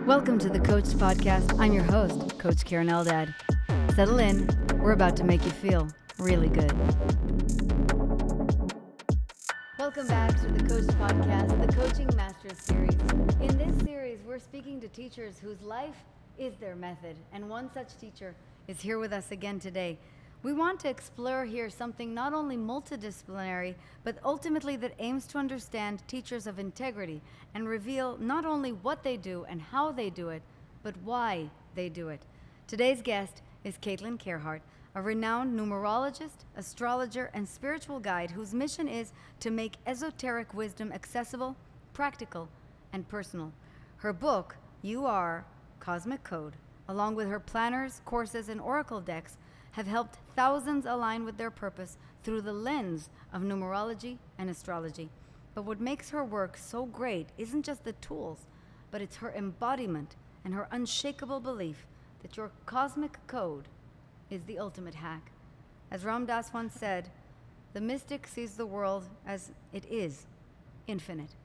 Welcome to the Coach Podcast. I'm your host, Coach Keren Eldad. Settle in. We're about to make you feel really good. Welcome back to the Coach Podcast, the Coaching Masters series. In this series, we're speaking to teachers whose life is their method, and one such teacher is here with us again today. We want to explore here something not only multidisciplinary, but ultimately that aims to understand teachers of integrity and reveal not only what they do and how they do it, but why they do it. Today's guest is Kaitlyn Kaerhart, a renowned numerologist, astrologer, and spiritual guide whose mission is to make esoteric wisdom accessible, practical, and personal. Her book, You Are Cosmic Code, along with her planners, courses, and oracle decks, have helped thousands align with their purpose through the lens of numerology and astrology. But what makes her work so great isn't just the tools, but it's her embodiment and her unshakable belief that your cosmic code is the ultimate hack. As Ram Dass once said, the mystic sees the world as it is, infinite.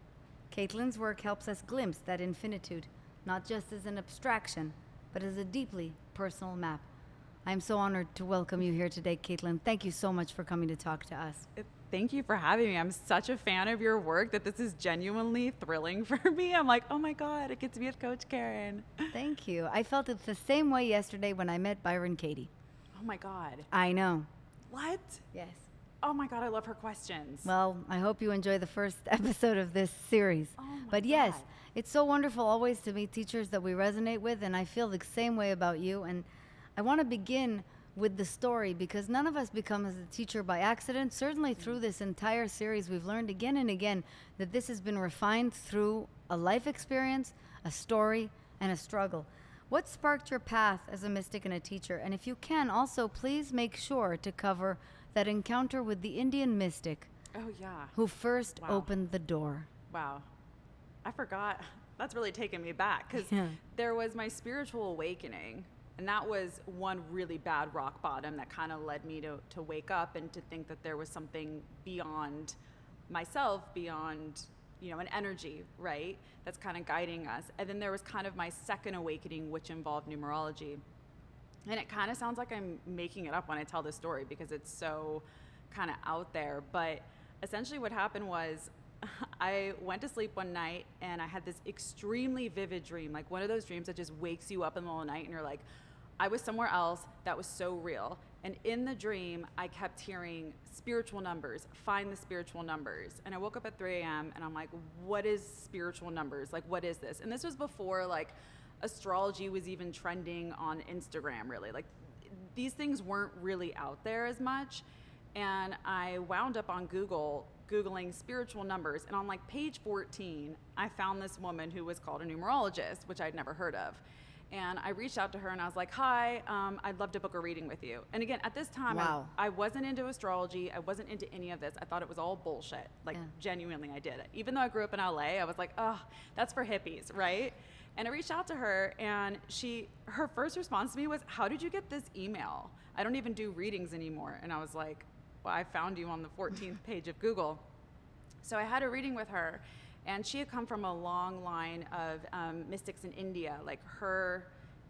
Kaitlyn's work helps us glimpse that infinitude, not just as an abstraction, but as a deeply personal map. I'm so honored to welcome you here today, Kaitlyn. Thank you so much for coming to talk to us. Thank you for having me. I'm such a fan of your work that this is genuinely thrilling for me. I'm like, oh my God, I get to be with Coach Keren. Thank you. I felt it the same way yesterday when I met Byron Katie. Oh my God. I know. What? Yes. Oh my God, I love her questions. Well, I hope you enjoy the first episode of this series. Oh my But yes, God. it's so wonderful always to meet teachers that we resonate with, and I feel the same way about you. And I want to begin with the story because none of us becomes a teacher by accident. Certainly through this entire series, we've learned again and again that this has been refined through a life experience, a story, and a struggle. What sparked your path as a mystic and a teacher? And if you can, also please make sure to cover that encounter with the Indian mystic Oh yeah. who first Wow. opened the door. Wow. I forgot. That's really taken me back because Yeah. there was my spiritual awakening. And that was one really bad rock bottom that kind of led me to wake up and to think that there was something beyond myself, beyond, an energy, right? That's kind of guiding us. And then there was kind of my second awakening, which involved numerology. And it kind of sounds like I'm making it up when I tell this story because it's so kind of out there. But essentially what happened was I went to sleep one night and I had this extremely vivid dream, like one of those dreams that just wakes you up in the middle of the night and you're like, I was somewhere else. That was so real. And in the dream, I kept hearing spiritual numbers, find the spiritual numbers. And I woke up at 3 a.m. and I'm like, what is spiritual numbers? Like, what is this? And this was before astrology was even trending on Instagram, really. Like these things weren't really out there as much. And I wound up on Googling spiritual numbers. And on page 14, I found this woman who was called a numerologist, which I'd never heard of. And I reached out to her and I was like, hi, I'd love to book a reading with you. And again, at this time, Wow. I wasn't into astrology. I wasn't into any of this. I thought it was all bullshit. Genuinely, I did it. Even though I grew up in LA, I was like, oh, that's for hippies, right? And I reached out to her and her first response to me was, how did you get this email? I don't even do readings anymore. And I was like, well, I found you on the 14th page of Google. So I had a reading with her. And she had come from a long line of mystics in India. Like her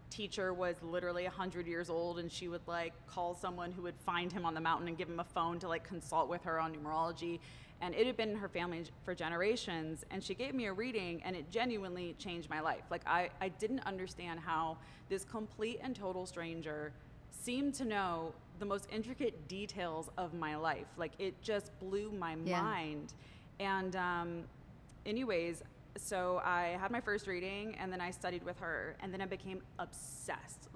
teacher was literally 100 years old and she would call someone who would find him on the mountain and give him a phone to consult with her on numerology. And it had been in her family for generations. And she gave me a reading and it genuinely changed my life. I didn't understand how this complete and total stranger seemed to know the most intricate details of my life. It just blew my mind. And anyways, so I had my first reading and then I studied with her and then I became obsessed.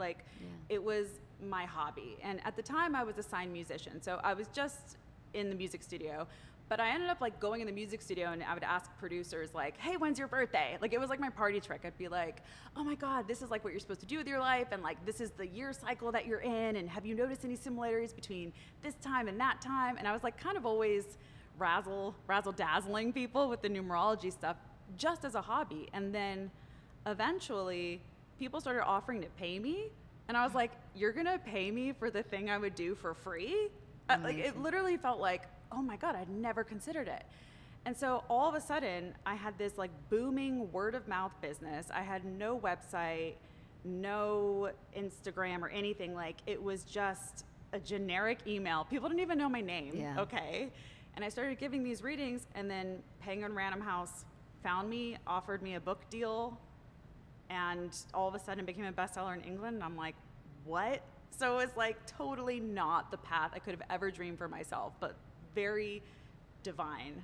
It was my hobby. And at the time I was a signed musician. So I was just in the music studio, but I ended up going in the music studio and I would ask producers hey, when's your birthday? It was my party trick. I'd be like, oh my God, this is what you're supposed to do with your life. And this is the year cycle that you're in. And have you noticed any similarities between this time and that time? And I was kind of always razzle dazzling people with the numerology stuff just as a hobby. And then eventually people started offering to pay me and I was like, you're gonna pay me for the thing I would do for free? It literally felt like, oh my God, I'd never considered it. And so all of a sudden, I had this like booming word of mouth business. I had no website, no Instagram or anything. Like, it was just a generic email. People didn't even know my name. Okay. And I started giving these readings, and then Penguin Random House found me, offered me a book deal, and all of a sudden became a bestseller in England. And I'm like, what? So it was like totally not the path I could have ever dreamed for myself, but very divine.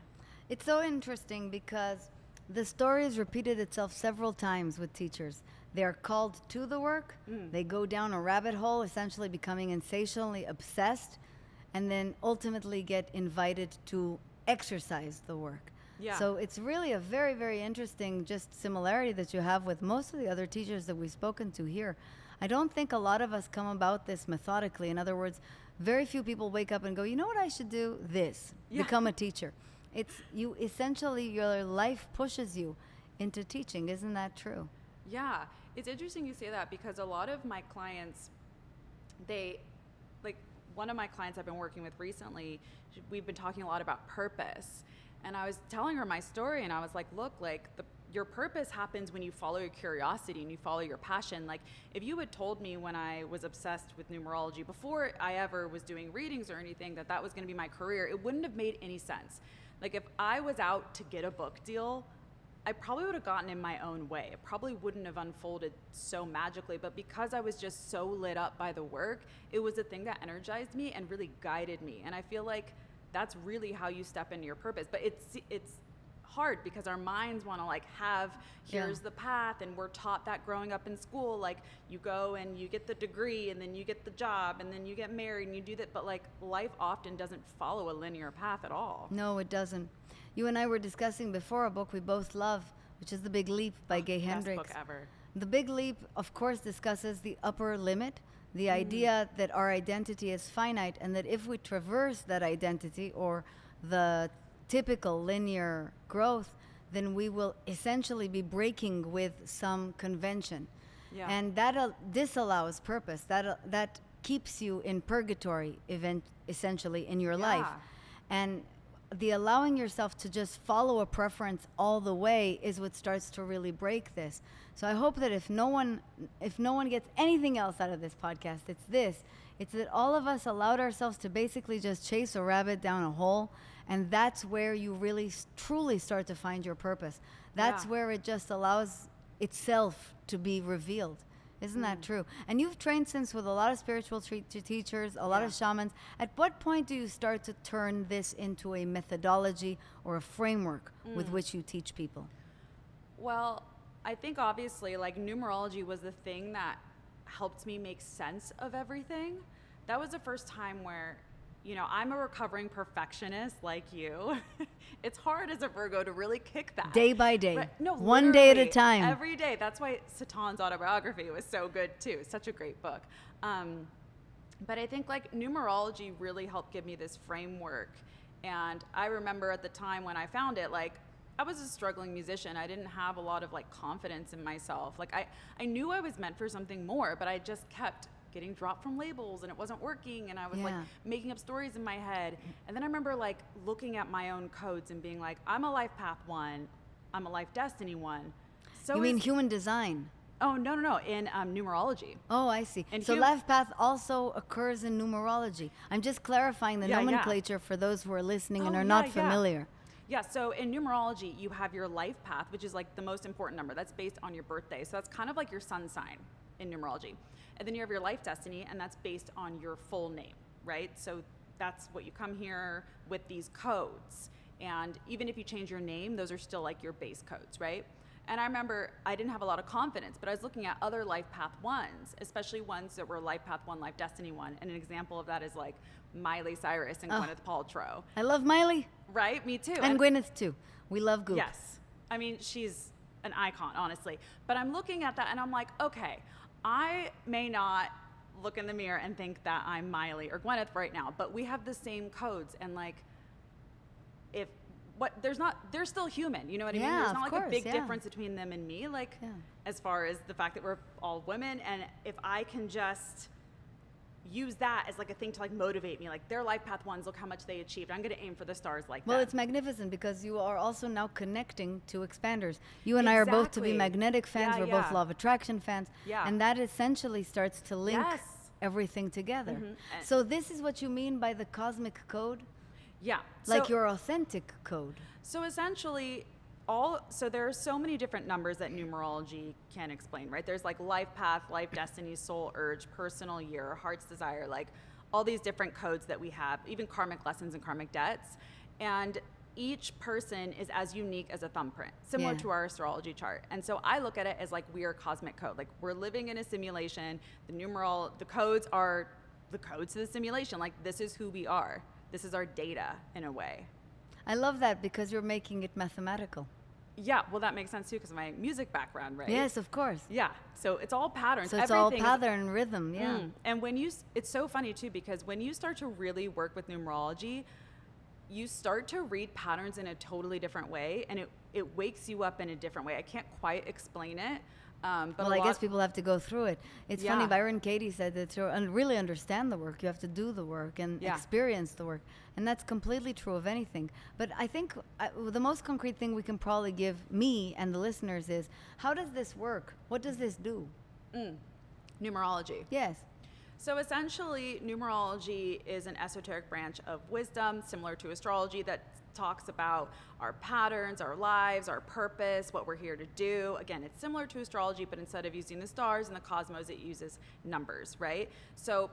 It's so interesting because the story has repeated itself several times with teachers. They are called to the work. They go down a rabbit hole, essentially becoming insatiably obsessed, and then ultimately get invited to exercise the work. Yeah. So it's really a very, very interesting just similarity that you have with most of the other teachers that we've spoken to here. I don't think a lot of us come about this methodically. In other words, very few people wake up and go, you know what I should do? This. Become a teacher. It's you essentially, your life pushes you into teaching. Isn't that true? Yeah. It's interesting you say that, because a lot of my clients, one of my clients I've been working with recently, we've been talking a lot about purpose. And I was telling her my story, and I was like, look, like your purpose happens when you follow your curiosity and you follow your passion. Like, if you had told me when I was obsessed with numerology, before I ever was doing readings or anything, that was going to be my career, it wouldn't have made any sense. Like, if I was out to get a book deal, I probably would have gotten in my own way. It probably wouldn't have unfolded so magically, but because I was just so lit up by the work, it was a thing that energized me and really guided me. And I feel like that's really how you step into your purpose. But it's hard because our minds want to like have, here's the path, and we're taught that growing up in school, like you go and you get the degree and then you get the job and then you get married and you do that. But like, life often doesn't follow a linear path at all. No, it doesn't. You and I were discussing before a book we both love, which is The Big Leap by Gay Hendricks. Best book ever. The Big Leap, of course, discusses the upper limit, the idea that our identity is finite, and that if we traverse that identity or the typical linear growth, then we will essentially be breaking with some convention. Yeah. And that disallows purpose. That keeps you in purgatory, essentially, in your life. And the allowing yourself to just follow a preference all the way is what starts to really break this. So I hope that if no one gets anything else out of this podcast, it's this. It's that all of us allowed ourselves to basically just chase a rabbit down a hole, and that's where you really truly start to find your purpose. That's where it just allows itself to be revealed. Isn't that true? And you've trained since with a lot of spiritual teachers, a lot of shamans. At what point do you start to turn this into a methodology or a framework with which you teach people? Well, I think obviously like numerology was the thing that helped me make sense of everything. That was the first time where, you know, I'm a recovering perfectionist like you. It's hard as a Virgo to really kick that. Day by day. But, no, one day at a literally, time. Every day. That's why Satan's autobiography was so good too. Such a great book. But I think like numerology really helped give me this framework. And I remember at the time when I found it, like I was a struggling musician. I didn't have a lot of like confidence in myself. Like I knew I was meant for something more, but I just kept getting dropped from labels and it wasn't working, and I was like making up stories in my head. And then I remember like looking at my own codes and being like, I'm a life path 1, I'm a life destiny 1. So you mean human design? Oh, no, in numerology. Oh, I see. And so life path also occurs in numerology. I'm just clarifying the nomenclature for those who are listening and are not familiar. Yeah, so in numerology, you have your life path, which is like the most important number. That's based on your birthday. So that's kind of like your sun sign in numerology. And then you have your life destiny, and that's based on your full name, right? So that's what you come here with, these codes. And even if you change your name, those are still like your base codes, right? And I remember I didn't have a lot of confidence, but I was looking at other life path 1s, especially ones that were life path 1, life destiny 1. And an example of that is like Miley Cyrus and Gwyneth Paltrow. I love Miley. Right? Me too. And Gwyneth too. We love Goop. Yes. I mean, she's an icon, honestly. But I'm looking at that and I'm like, okay, I may not look in the mirror and think that I'm Miley or Gwyneth right now, but we have the same codes. And like, they're still human, you know what I mean? There's not like a big difference between them and me, like as far as the fact that we're all women. And if I can just use that as like a thing to like motivate me. Like their life path ones, look how much they achieved. I'm going to aim for the stars like Well, that. it's magnificent because you are also now connecting to expanders. You and I are both to be Exactly. magnetic fans. Yeah, We're both yeah. law of attraction fans. Yeah. And that essentially starts to link Yes. everything together. And- So this is what you mean by the cosmic code? Yeah. Like So- your authentic code. So essentially, so there are so many different numbers that numerology can explain, right? There's like life path, life destiny, soul urge, personal year, heart's desire, like all these different codes that we have, even karmic lessons and karmic debts. And each person is as unique as a thumbprint, similar Yeah. to our astrology chart. And so I look at it as like we are cosmic code. Like we're living in a simulation. The codes are the codes to the simulation. Like this is who we are. This is our data in a way. I love that because you're making it mathematical. Yeah, well, that makes sense too because of my music background, right? Yes, of course. Yeah, so it's all patterns. So it's all Everything is- pattern, rhythm, yeah. And when it's so funny too because when you start to really work with numerology, you start to read patterns in a totally different way, and it wakes you up in a different way. I can't quite explain it. But Well, I guess people have to go through it. It's funny, Yeah. Byron Katie said that to really understand the work, you have to do the work and Yeah. experience the work. And that's completely true of anything. But I think the most concrete thing we can probably give me and the listeners is, how does this work? What does this do? numerology. Yes. So essentially, numerology is an esoteric branch of wisdom, similar to astrology, that talks about our patterns, our lives, our purpose, what we're here to do. Again, it's similar to astrology, but instead of using the stars and the cosmos, it uses numbers, right? So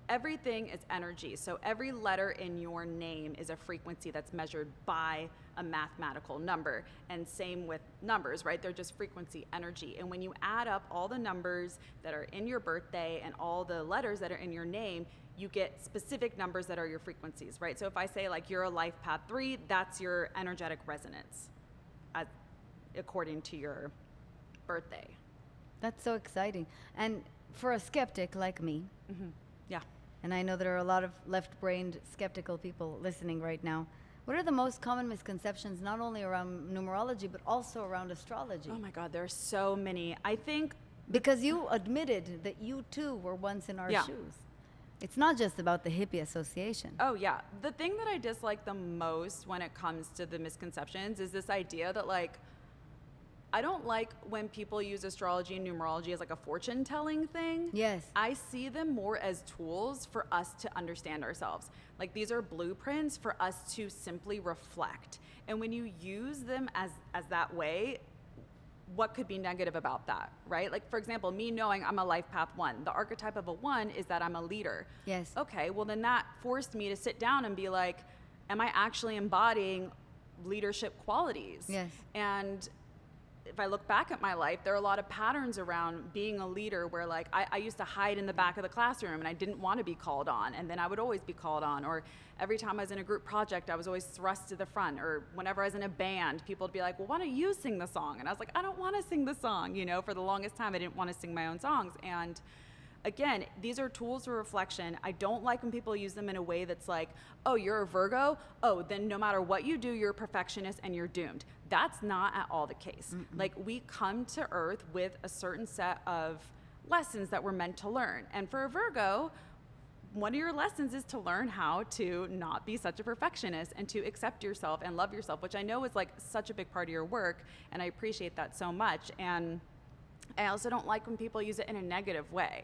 everything is energy. So every letter in your name is a frequency that's measured by a mathematical number. And same with numbers, right? They're just frequency, energy. And when you add up all the numbers that are in your birthday and all the letters that are in your name, you get specific numbers that are your frequencies, right? So if I say like you're a life path 3, that's your energetic resonance according to your birthday. That's so exciting. And for a skeptic like me, Yeah. and I know there are a lot of left-brained skeptical people listening right now, what are the most common misconceptions, not only around numerology, but also around astrology? Oh my God, there are so many. I think Because you admitted that you too were once in our Yeah. shoes. It's not just about the hippie association. Oh, yeah. The thing that I dislike the most when it comes to the misconceptions is this idea that, like, I don't like when people use astrology and numerology as like a fortune telling thing. Yes. I see them more as tools for us to understand ourselves. Like, these are blueprints for us to simply reflect. And when you use them as that way, what could be negative about that, right? Like, for example, me knowing I'm a life path 1, the archetype of a 1 is that I'm a leader. Yes. Okay, well then that forced me to sit down and be like, am I actually embodying leadership qualities? Yes. And if I look back at my life, there are a lot of patterns around being a leader where, like, I used to hide in the back of the classroom and I didn't want to be called on, and then I would always be called on. Or every time I was in a group project, I was always thrust to the front. Or whenever I was in a band, people would be like, well, why don't you sing the song? And I was like, I don't want to sing the song. You know, for the longest time, I didn't want to sing my own songs. And again, these are tools for reflection. I don't like when people use them in a way that's like, oh, you're a Virgo? Oh, then no matter what you do, you're a perfectionist and you're doomed. That's not at all the case. Like, we come to Earth with a certain set of lessons that we're meant to learn. And for a Virgo, one of your lessons is to learn how to not be such a perfectionist and to accept yourself and love yourself, which I know is like such a big part of your work. And I appreciate that so much. And I also don't like when people use it in a negative way.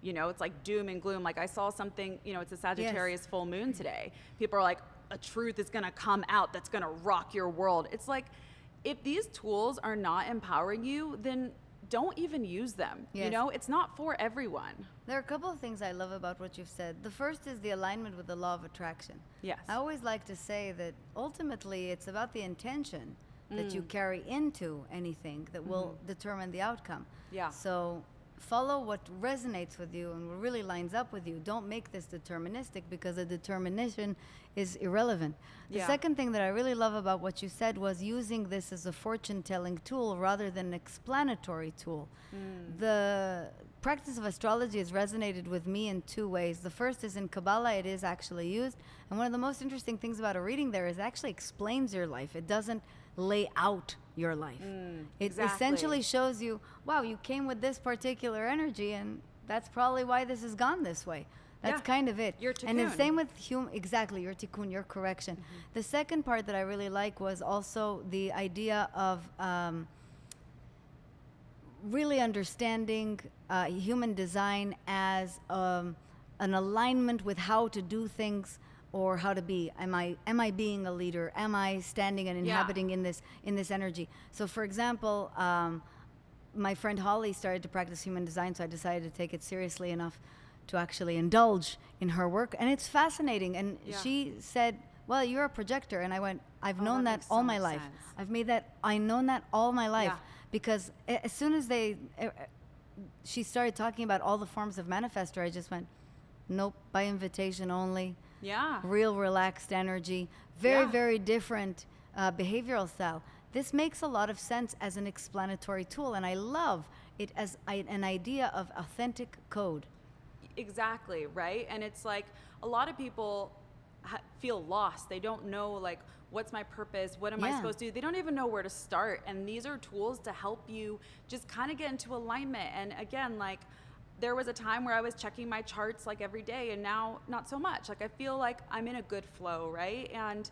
You know, it's like doom and gloom. Like, I saw something, you know, it's a Sagittarius full moon today. People are like, a truth is going to come out that's going to rock your world. It's like, if these tools are not empowering you, then don't even use them. Yes. You know, it's not for everyone. There are a couple of things I love about what you've said. The first is the alignment with the law of attraction. Yes. I always like to say that ultimately it's about the intention that you carry into anything that will determine the outcome. Yeah. So follow what resonates with you and what really lines up with you. Don't make this deterministic, because the determination is irrelevant. The Yeah. second thing that I really love about what you said was using this as a fortune-telling tool rather than an explanatory tool. The practice of astrology has resonated with me in two ways. The first is in Kabbalah, it is actually used. And one of the most interesting things about a reading there is it actually explains your life. It doesn't lay out your life. It exactly. essentially shows you, wow, you came with this particular energy and that's probably why this has gone this way. That's kind of it. Your and the tikkun. same with exactly, your tikkun, your correction. The second part that I really like was also the idea of really understanding human design as an alignment with how to do things or how to be. Am I being a leader? Am I standing and inhabiting in this energy? So for example, my friend Holly started to practice human design, so I decided to take it seriously enough to actually indulge in her work, and it's fascinating. And she said, well, you're a projector. And I went, I've known that all my life. I've known that all my life. Because as soon as she started talking about all the forms of manifestor, I just went, nope, by invitation only. Yeah. Real relaxed energy. Very, very different behavioral style. This makes a lot of sense as an explanatory tool, and I love it as an idea of authentic code. Exactly, right? And it's like a lot of people feel lost. They don't know, like, what's my purpose? What am I supposed to do? They don't even know where to start. And these are tools to help you just kind of get into alignment. And again, like, there was a time where I was checking my charts like every day, and now not so much. Like, I feel like I'm in a good flow, right? And,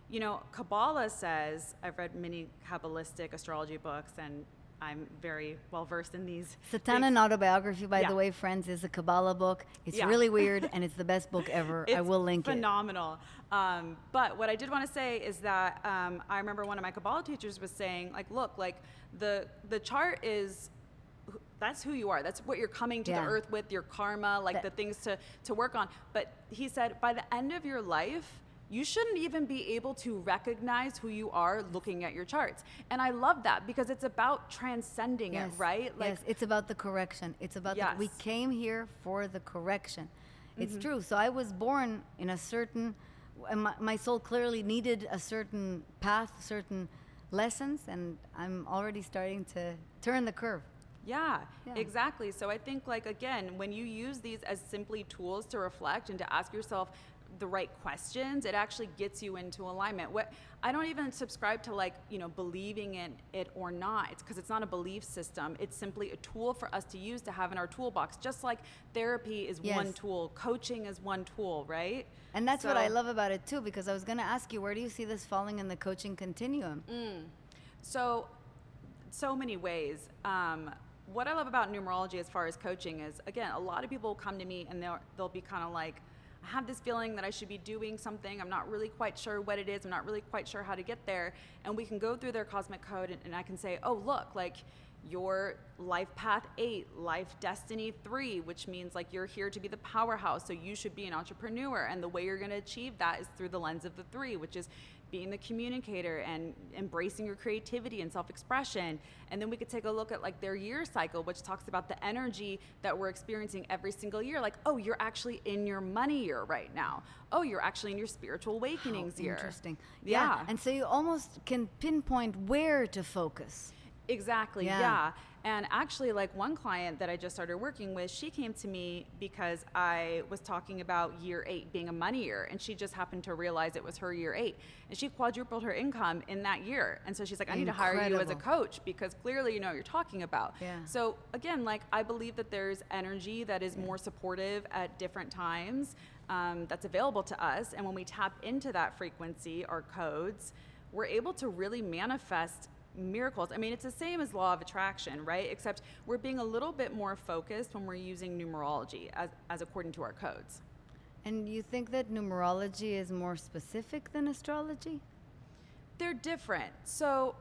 you know, Kabbalah says, I've read many Kabbalistic astrology books, and I'm very well versed in these. Satanan Autobiography, by the way, friends, is a Kabbalah book. It's really weird, and it's the best book ever. I will link it. Phenomenal. But what I did want to say is that I remember one of my Kabbalah teachers was saying, like, look, like the chart is, that's who you are. That's what you're coming to the earth with, your karma, like the things to work on. But he said, by the end of your life, you shouldn't even be able to recognize who you are looking at your charts. And I love that because it's about transcending it, right? Like, yes, it's about the correction. It's about we came here for the correction. It's true. So I was born in a certain, my soul clearly needed a certain path, certain lessons, and I'm already starting to turn the curve. Yeah, exactly. So I think, like, again, when you use these as simply tools to reflect and to ask yourself the right questions, it actually gets you into alignment. What I don't even subscribe to, like, you know, believing in it or not. It's because it's not a belief system. It's simply a tool for us to use to have in our toolbox. Just like therapy is one tool, coaching is one tool, right? And that's what I love about it too, because I was going to ask you, where do you see this falling in the coaching continuum? So many ways. What I love about numerology as far as coaching is, again, a lot of people come to me and they'll be kind of like, I have this feeling that I should be doing something. I'm not really quite sure what it is. I'm not really quite sure how to get there. And we can go through their cosmic code and I can say, oh, look, like your life path 8, life destiny 3, which means like you're here to be the powerhouse. So you should be an entrepreneur. And the way you're going to achieve that is through the lens of the 3, which is being the communicator and embracing your creativity and self-expression. And then we could take a look at like their year cycle, which talks about the energy that we're experiencing every single year. Like, oh, you're actually in your money year right now. Oh, you're actually in your spiritual awakenings year. Interesting. Yeah. And so you almost can pinpoint where to focus. Exactly. Yeah. And actually, like one client that I just started working with, she came to me because I was talking about year 8 being a money year, and she just happened to realize it was her year 8, and she quadrupled her income in that year. And so she's like, I need to hire you as a coach because clearly you know what you're talking about. So again, like I believe that there's energy that is more supportive at different times that's available to us. And when we tap into that frequency, our codes, we're able to really manifest miracles. I mean, it's the same as law of attraction, right? Except we're being a little bit more focused when we're using numerology as according to our codes. And you think that numerology is more specific than astrology? They're different. So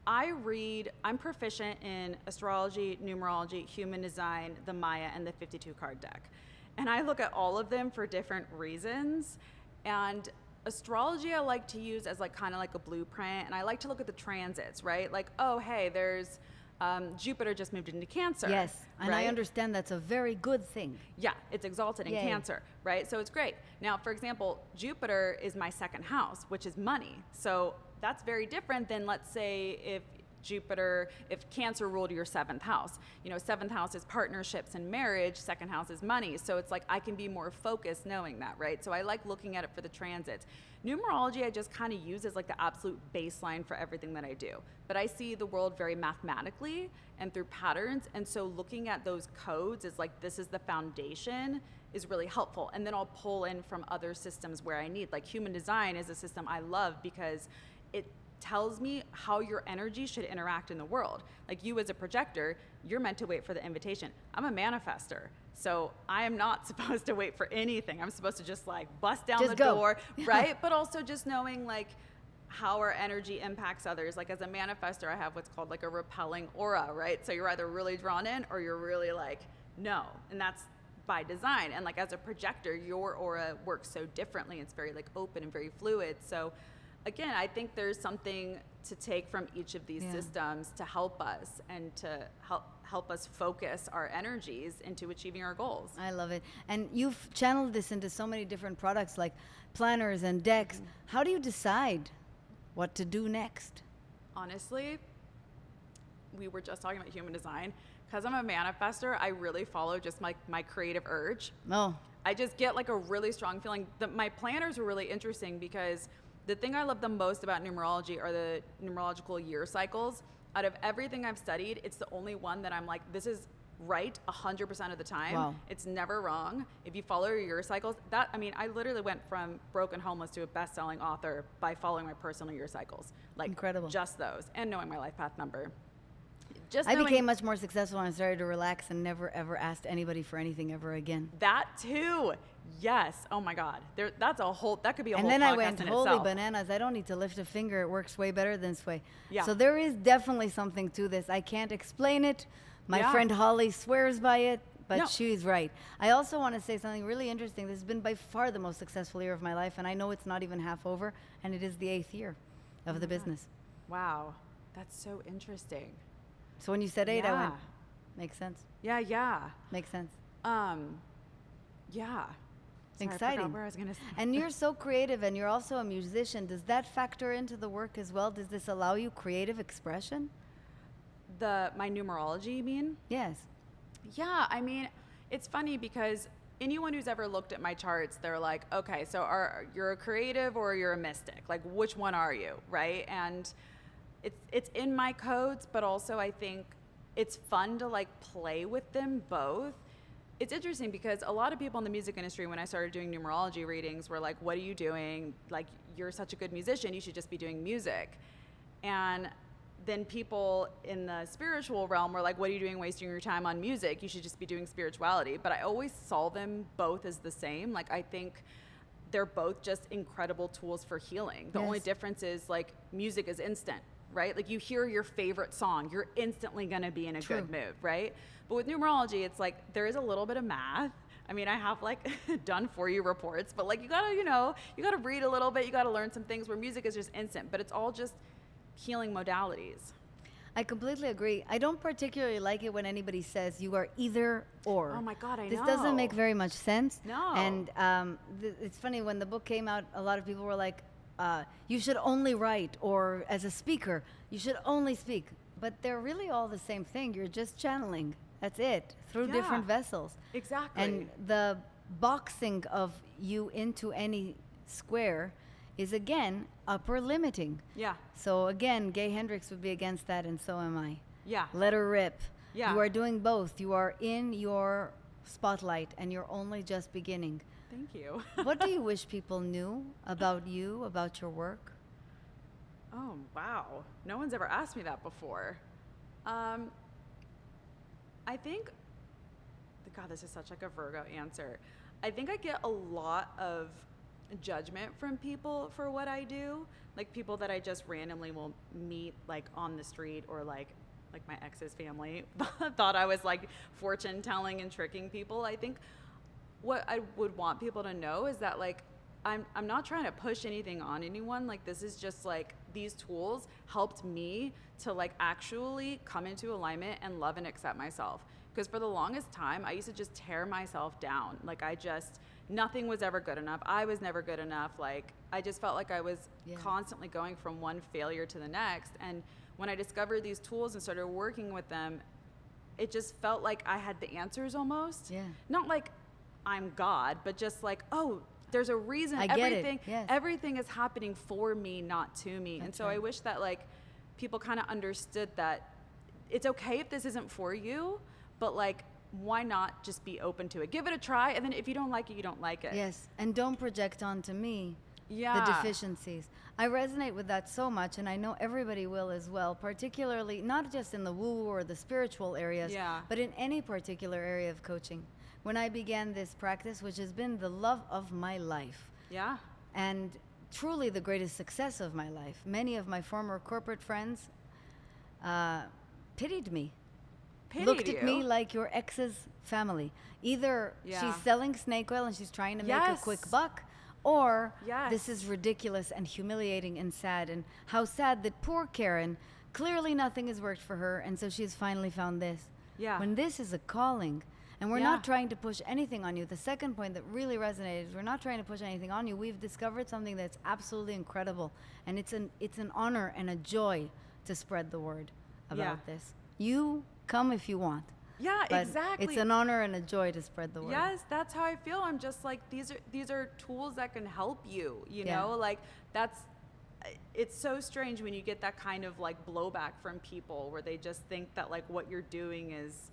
I'm proficient in astrology, numerology, human design, the Maya, and the 52 card deck. And I look at all of them for different reasons. And astrology I like to use as like kind of like a blueprint, and I like to look at the transits, right? Like, oh, hey, there's Jupiter just moved into Cancer. Yes, and right? I understand that's a very good thing. Yeah, it's exalted in Cancer, right? So it's great. Now, for example, Jupiter is my second house, which is money. So that's very different than, let's say, if Jupiter, if Cancer ruled your 7th house, you know, 7th house is partnerships and marriage, 2nd house is money. So it's like I can be more focused knowing that, right? So I like looking at it for the transits. Numerology I just kind of use as like the absolute baseline for everything that I do. But I see the world very mathematically and through patterns. And so looking at those codes is like, this is the foundation, is really helpful. And then I'll pull in from other systems where I need. Like human design is a system I love because it tells me how your energy should interact in the world. Like you as a projector, you're meant to wait for the invitation. I'm a manifester, so I am not supposed to wait for anything. I'm supposed to just like bust down the door, right? But also just knowing like how our energy impacts others. Like as a manifester, I have what's called like a repelling aura, right? So you're either really drawn in or you're really like, no. And that's by design. And like as a projector, your aura works so differently. It's very like open and very fluid. So again, I think there's something to take from each of these systems to help us and to help us focus our energies into achieving our goals. I love it. And you've channeled this into so many different products like planners and decks. Mm-hmm. How do you decide what to do next? Honestly, we were just talking about human design. Because I'm a manifester, I really follow just my creative urge. Oh. I just get like a really strong feeling. My planners are really interesting because the thing I love the most about numerology are the numerological year cycles. Out of everything I've studied, it's the only one that I'm like, this is right 100% of the time. Wow. It's never wrong. If you follow your year cycles, I literally went from broken homeless to a best-selling author by following my personal year cycles. Like incredible. Just those, and knowing my life path number. I became much more successful when I started to relax and never ever asked anybody for anything ever again. That too. Yes. Oh my God. That could be a whole podcast in itself. And then I went, holy bananas, I don't need to lift a finger. It works way better than Sway. Yeah. So there is definitely something to this. I can't explain it. My friend Holly swears by it, but she's right. I also want to say something really interesting. This has been by far the most successful year of my life, and I know it's not even half over, and it is the 8th year of the business. Wow. That's so interesting. So when you said 8, I went, makes sense. Yeah. Makes sense. Yeah. Exciting. I forgot where I was gonna say. And you're so creative, and you're also a musician. Does that factor into the work as well? Does this allow you creative expression? My numerology, you mean? Yes. Yeah, I mean, it's funny because anyone who's ever looked at my charts, they're like, okay, so you're a creative or you're a mystic? Like, which one are you, right? And it's in my codes, but also I think it's fun to like play with them both. It's interesting because a lot of people in the music industry, when I started doing numerology readings, were like, what are you doing? Like, you're such a good musician, you should just be doing music. And then people in the spiritual realm were like, what are you doing wasting your time on music? You should just be doing spirituality. But I always saw them both as the same. Like, I think they're both just incredible tools for healing. The only difference is like music is instant, right? Like you hear your favorite song, you're instantly gonna be in a good mood, right? But with numerology, it's like there is a little bit of math. I mean, I have like done for you reports, but like you gotta read a little bit, you gotta learn some things where music is just instant, but it's all just healing modalities. I completely agree. I don't particularly like it when anybody says you are either or. Oh my God, I know. This doesn't make very much sense. No. And it's funny, when the book came out, a lot of people were like, you should only write, or as a speaker, you should only speak. But they're really all the same thing. You're just channeling. That's it, through different vessels. Exactly. And the boxing of you into any square is, again, upper limiting. Yeah. So again, Gay Hendricks would be against that, and so am I. Yeah. Let her rip. Yeah. You are doing both. You are in your spotlight, and you're only just beginning. Thank you. What do you wish people knew about you, about your work? Oh, wow. No one's ever asked me that before. I think, God, this is such like a Virgo answer. I think I get a lot of judgment from people for what I do. Like people that I just randomly will meet like on the street, or like my ex's family thought I was like fortune telling and tricking people. I think what I would want people to know is that like I'm not trying to push anything on anyone. Like this is just like, these tools helped me to like actually come into alignment and love and accept myself. Because for the longest time, I used to just tear myself down. Like nothing was ever good enough. I was never good enough. Like I just felt like I was constantly going from one failure to the next. And when I discovered these tools and started working with them, it just felt like I had the answers almost. Yeah. Not like I'm God, but just like, oh, there's a reason. I get it. Yes. Everything is happening for me, not to me. That's and so right. I wish that like people kind of understood that it's okay if this isn't for you, but like, why not just be open to it? Give it a try, and then if you don't like it, you don't like it. Yes, and don't project onto me Yeah. the deficiencies. I resonate with that so much, and I know everybody will as well, particularly not just in the woo-woo or the spiritual areas, Yeah. but in any particular area of coaching. When I began this practice, which has been the love of my life, Yeah. and truly the greatest success of my life, many of my former corporate friends pitied me. Looked at me like your ex's family. Either Yeah. she's selling snake oil and she's trying to make a Yes. quick buck, or Yes. this is ridiculous and humiliating and sad. And how sad that poor Keren, clearly nothing has worked for her, and so she's finally found this. Yeah. When this is a calling, and we're Yeah. not trying to push anything on you. The second point that really resonated is we're not trying to push anything on you. We've discovered something that's absolutely incredible, and it's an honor and a joy to spread the word about this. You come if you want. Yeah, But exactly. it's an honor and a joy to spread the word. Yes, that's how I feel. I'm just like, these are tools that can help you, you Yeah. know, like it's so strange when you get that kind of like blowback from people where they just think that like what you're doing is,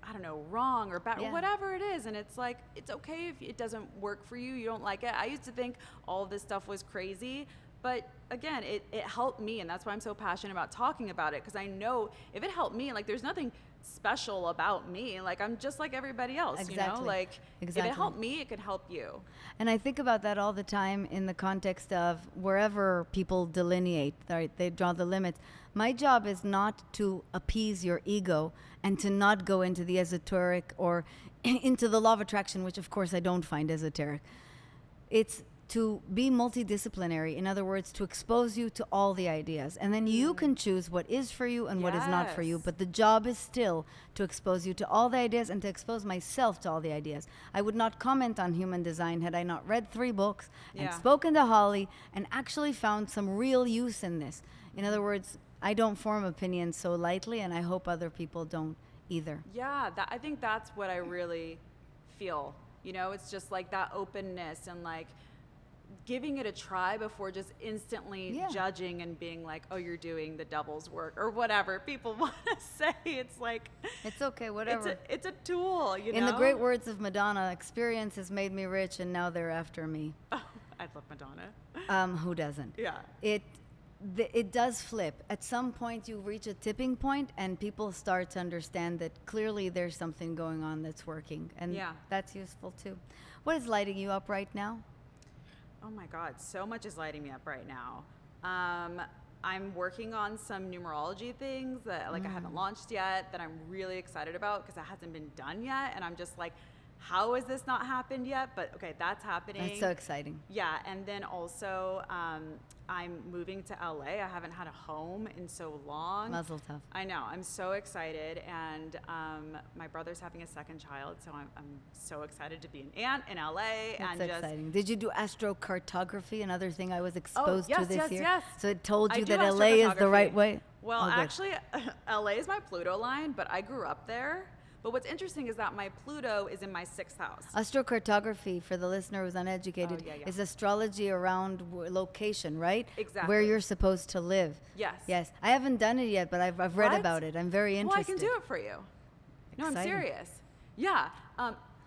I don't know, wrong or bad Yeah. or whatever it is. And it's like, it's okay if it doesn't work for you, you don't like it. I used to think all of this stuff was crazy, but again, it helped me. And that's why I'm so passionate about talking about it. Cause I know if it helped me, like there's nothing special about me. Like I'm just like everybody else, you know, Exactly. like Exactly. if it helped me, it could help you. And I think about that all the time in the context of wherever people delineate, right? They draw the limits. My job is not to appease your ego and to not go into the esoteric or into the law of attraction, which of course I don't find esoteric. It's to be multidisciplinary. In other words, to expose you to all the ideas. And then you can choose what is for you and what is not for you. Yes. But the job is still to expose you to all the ideas and to expose myself to all the ideas. I would not comment on human design had I not read 3 books and Yeah. spoken to Holly and actually found some real use in this. In other words, I don't form opinions so lightly, and I hope other people don't either. Yeah, I think that's what I really feel. You know, it's just like that openness and like giving it a try before just instantly Yeah. judging and being like, oh, you're doing the devil's work or whatever people want to say. It's like, It's okay, whatever. it's a tool, you know? In the great words of Madonna, experience has made me rich and now they're after me. Oh, I love Madonna. Who doesn't? Yeah. It does flip. At some point you reach a tipping point and people start to understand that clearly there's something going on that's working. And Yeah. that's useful too. What is lighting you up right now? Oh my God, so much is lighting me up right now. I'm working on some numerology things that like I haven't launched yet that I'm really excited about because it hasn't been done yet. And I'm just like, how has this not happened yet? But okay, that's happening. That's so exciting. Yeah, and then also I'm moving to LA. I haven't had a home in so long. Muzzle tough. I know. I'm so excited, and my brother's having a second child, so I'm so excited to be an aunt in LA. That's and just exciting. Did you do astrocartography? Another thing I was exposed to yes, this yes, year. yes. So it told I you do that LA is the right astrocartography. way. Well, Oh, good. actually, LA is my Pluto line, but I grew up there. But what's interesting is that my Pluto is in my 6th house. Astrocartography, for the listener who's uneducated, yeah. is astrology around location, right? Exactly. Where you're supposed to live. Yes. Yes. I haven't done it yet, but I've read What? about it. I'm very interested. Well, I can do it for you. No, I'm Exciting. serious. Yeah.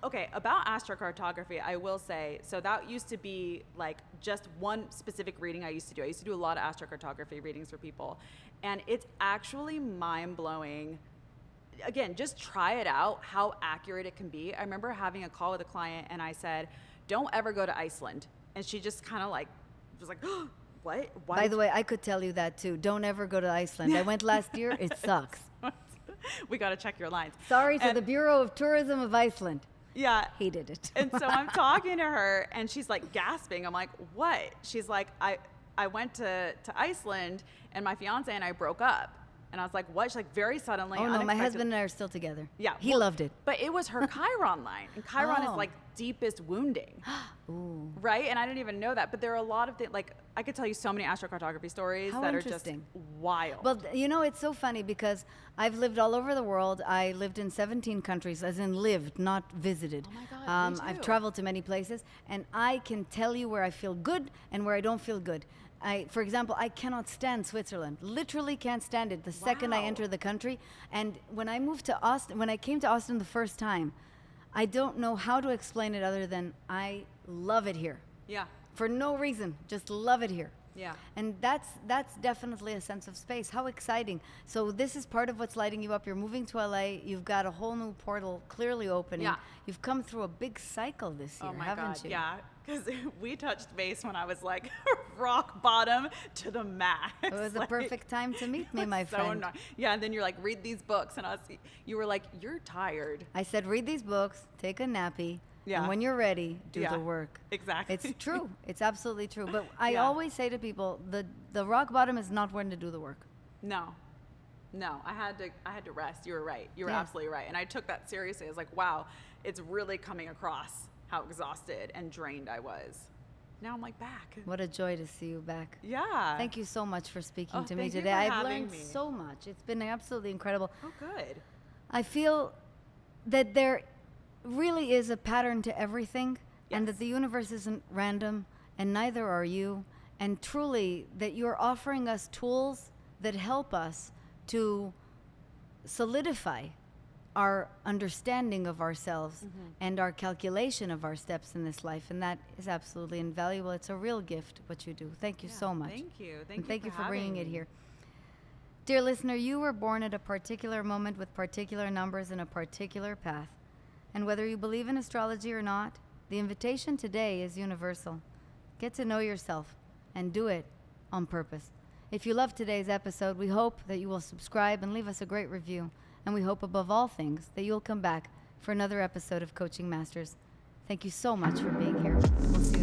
Okay, about astrocartography, I will say, so that used to be like just one specific reading I used to do. I used to do a lot of astrocartography readings for people. And it's actually mind-blowing. Again, just try it out, how accurate it can be. I remember having a call with a client and I said, don't ever go to Iceland. And she just kind of like, was like, oh, what? Why By the way, I could tell you that too. Don't ever go to Iceland. I went last year. It sucks. we got to check your lines. Sorry to And- the Bureau of Tourism of Iceland. Yeah. Hated it. And so I'm talking to her and she's like gasping. I'm like, what? She's like, I went to Iceland and my fiance and I broke up. And I was like, what? She's like, very suddenly. Oh no, my unexpected- husband and I are still together. Yeah. He well, loved it. But it was her Chiron line. And Chiron Oh. is like deepest wounding. Ooh. Right? And I didn't even know that. But there are a lot of things, like I could tell you so many astrocartography stories How that are just interesting. wild. Well, you know, it's so funny because I've lived all over the world. I lived in 17 countries, as in lived, not visited. Oh my God, me I've too. traveled to many places, and I can tell you where I feel good and where I don't feel good. For example, I cannot stand Switzerland. Literally can't stand it the second I Wow. enter the country. And when I moved to Austin, when I came to Austin the first time, I don't know how to explain it other than I love it here. yeah. For no reason, just love it here. Yeah. And that's definitely a sense of space. How exciting. So this is part of what's lighting you up. You're moving to LA. You've got a whole new portal clearly opening. Yeah. You've come through a big cycle this year, Oh my haven't God, you? yeah. Because we touched base when I was like rock bottom to the max. It was a Like, perfect time to meet me, it was my so friend. yeah, and then you're like, read these books. And you were like, you're tired. I said, read these books, take a nappy, Yeah. and when you're ready, do Yeah, the work. exactly. It's true. It's absolutely true. But I Yeah. always say to people, the rock bottom is not when to do the work. No. I had to rest. You were right. You were Yeah. absolutely right. And I took that seriously. I was like, wow, it's really coming across how exhausted and drained I was. Now I'm like back. What a joy to see you back. Yeah. Thank you so much for speaking Oh, to me thank you today. for I've having learned me. so much. It's been absolutely incredible. Oh, good. I feel that there really is a pattern to everything, and that Yes. the universe isn't random, and neither are you. And truly, that you're offering us tools that help us to solidify our understanding of ourselves and our calculation of our steps in this life. And that is absolutely invaluable. It's a real gift, what you do. Thank you Yeah, so much. Thank you. And thank you for bringing having it me. here. Dear listener, you were born at a particular moment with particular numbers in a particular path. And whether you believe in astrology or not, the invitation today is universal. Get to know yourself and do it on purpose. If you loved today's episode, we hope that you will subscribe and leave us a great review. And we hope above all things that you'll come back for another episode of Coaching Masters. Thank you so much for being here. We'll see you